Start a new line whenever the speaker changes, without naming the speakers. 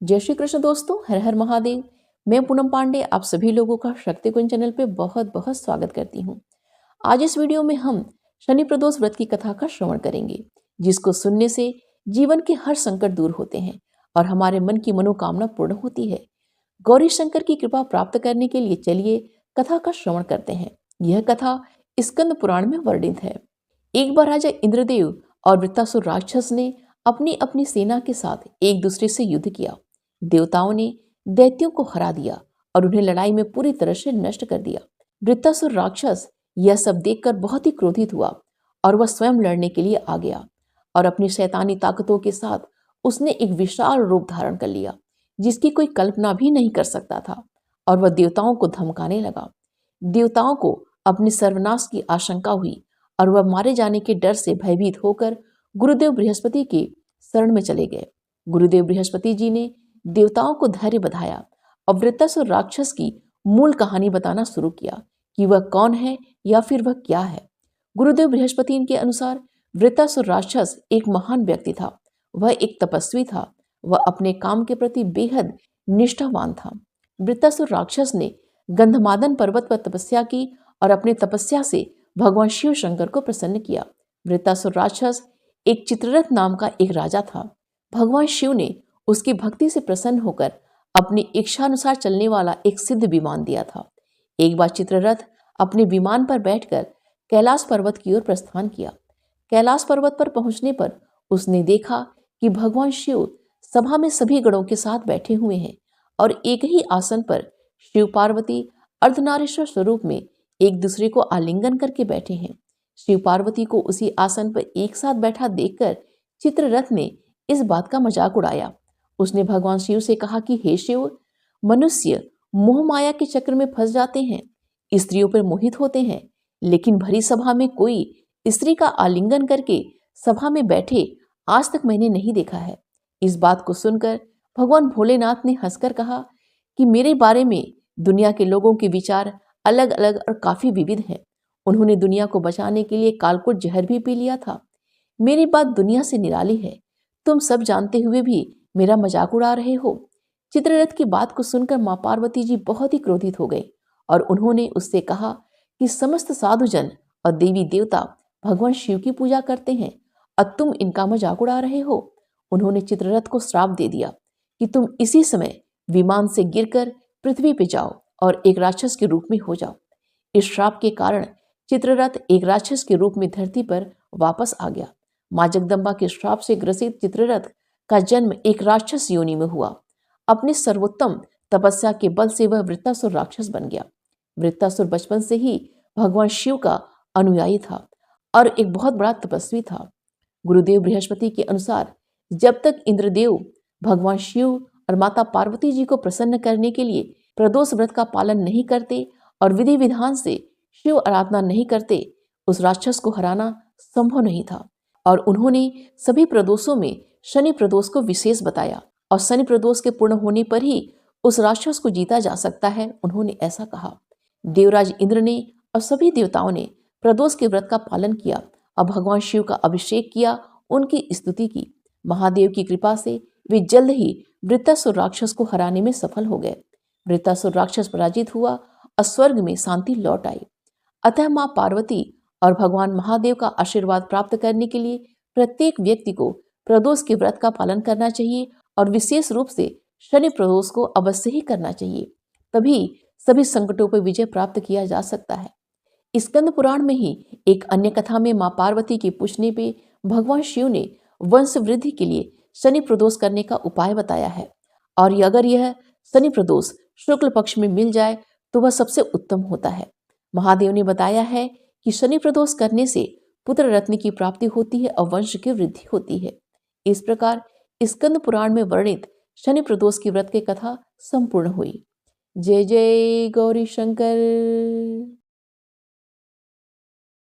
जय श्री कृष्ण दोस्तों, हर हर महादेव। मैं पूनम पांडे आप सभी लोगों का शक्ति कुंज चैनल पे बहुत बहुत स्वागत करती हूँ। आज इस वीडियो में हम शनि प्रदोष व्रत की कथा का श्रवण करेंगे, जिसको सुनने से जीवन के हर संकट दूर होते हैं और हमारे मन की मनोकामना पूर्ण होती है। गौरी शंकर की कृपा प्राप्त करने के लिए चलिए कथा का श्रवण करते हैं। यह कथा स्कंद पुराण में वर्णित है। एक बार राजा इंद्रदेव और वृत्तासुर राक्षस ने अपनी अपनी सेना के साथ एक दूसरे से युद्ध किया। देवताओं ने दैत्यों को हरा दिया और उन्हें लड़ाई में पूरी तरह से नष्ट कर दिया। वृत्तासुर राक्षस यह सब देखकर बहुत ही क्रोधित हुआ और वह स्वयं लड़ने के लिए आ गया और अपनी शैतानी ताकतों के साथ उसने एक विशाल रूप धारण कर लिया, जिसकी कोई कल्पना भी नहीं कर सकता था। और वह देवताओं को धमकाने लगा। देवताओं को अपने सर्वनाश की आशंका हुई और वह मारे जाने के डर से भयभीत होकर गुरुदेव बृहस्पति के शरण में चले गए। गुरुदेव बृहस्पति जी ने देवताओं को धैर्य बधाया और वृत्तासुर राक्षस की मूल कहानी बताना शुरू किया कि वह कौन है या फिर वह क्या है। गुरुदेव बृहस्पति के अनुसार वृत्तासुर राक्षस एक महान व्यक्ति था। वह एक तपस्वी था। वह अपने काम के प्रति बेहद निष्ठावान था। वृत्तासुर राक्षस ने गंधमादन पर्वत पर तपस्या की और अपने तपस्या से भगवान शिव शंकर को प्रसन्न किया। वृत्तासुर राक्षस एक चित्ररथ नाम का एक राजा था। भगवान शिव ने उसकी भक्ति से प्रसन्न होकर अपनी इच्छानुसार चलने वाला एक सिद्ध विमान दिया था। एक बार चित्ररथ अपने विमान पर बैठकर कैलाश पर्वत की ओर प्रस्थान किया। कैलाश पर्वत पर पहुंचने पर उसने देखा कि भगवान शिव सभा में सभी गणों के साथ बैठे हुए हैं और एक ही आसन पर शिव पार्वती अर्धनारीश्वर स्वरूप में एक दूसरे को आलिंगन करके बैठे हैं। शिव पार्वती को उसी आसन पर एक साथ बैठा देखकर चित्ररथ ने इस बात का मजाक उड़ाया। उसने भगवान शिव से कहा कि हे शिव, मनुष्य मोह माया के चक्र में फंस जाते हैं, स्त्रियों पर मोहित होते हैं, लेकिन भरी सभा में कोई स्त्री का आलिंगन करके सभा में बैठे आज तक मैंने नहीं देखा है। इस बात को सुनकर भगवान भोलेनाथ ने हंसकर कहा कि मेरे बारे में दुनिया के लोगों के विचार अलग अलग और काफी विविध हैं। उन्होंने दुनिया को बचाने के लिए कालकूट जहर भी पी लिया था। मेरी बात दुनिया से निराली है। तुम सब जानते हुए भी मेरा मजाक उड़ा रहे हो। चित्ररथ की बात को सुनकर मां पार्वती जी बहुत ही क्रोधित हो गई और उन्होंने उससे कहा कि समस्त साधुजन और देवी देवता भगवान शिव की पूजा करते हैं और तुम इनका मजाक उड़ा रहे हो। उन्होंने चित्ररथ को श्राप दे दिया कि तुम इसी समय विमान से गिरकर पृथ्वी पे जाओ और एक राक्षस के रूप में हो जाओ। इस श्राप के कारण चित्ररथ एक राक्षस के रूप में धरती पर वापस आ गया। मां जगदम्बा के श्राप से ग्रसित चित्ररथ का जन्म एक राक्षस योनि में हुआ। अपने सर्वोत्तम तपस्या के बल से वह वृत्तासुर राक्षस बन गया। वृत्तासुर बचपन से ही भगवान शिव का अनुयायी था और एक बहुत बड़ा तपस्वी था। गुरुदेव बृहस्पति के अनुसार जब तक इंद्रदेव भगवान शिव और माता पार्वती जी को प्रसन्न करने के लिए प्रदोष व्रत का पालन नहीं करते और विधि विधान से शिव आराधना नहीं करते, उस राक्षस को हराना संभव नहीं था। और उन्होंने सभी प्रदोषों में शनि प्रदोष को विशेष बताया और शनि प्रदोष के पूर्ण होने पर ही उस राक्षस को जीता जा सकता है। उन्होंने ऐसा कहा। देवराज इंद्र ने और सभी देवताओं ने प्रदोष के व्रत का पालन किया और भगवान शिव का अभिषेक किया, उनकी स्तुति की। महादेव की कृपा से वे जल्द ही वृत्तासुर राक्षस को हराने में सफल हो गए। वृत्तासुर राक्षस पराजित हुआ और स्वर्ग में शांति लौट आई। अतः मां पार्वती और भगवान महादेव का आशीर्वाद प्राप्त करने के लिए प्रत्येक व्यक्ति को प्रदोष के व्रत का पालन करना चाहिए और विशेष रूप से शनि प्रदोष को अवश्य ही करना चाहिए। तभी सभी संकटों पर विजय प्राप्त किया जा सकता है। स्कंद पुराण में ही एक अन्य कथा में मां पार्वती के पूछने पे भगवान शिव ने वंश वृद्धि के लिए शनि प्रदोष करने का उपाय बताया है और अगर यह शनि प्रदोष शुक्ल पक्ष में मिल जाए तो वह सबसे उत्तम होता है। महादेव ने बताया है कि शनि प्रदोष करने से पुत्र रत्न की प्राप्ति होती है और वंश की वृद्धि होती है। इस प्रकार स्कंद पुराण में वर्णित शनि प्रदोष की व्रत की कथा संपूर्ण हुई। जय जय गौरी शंकर।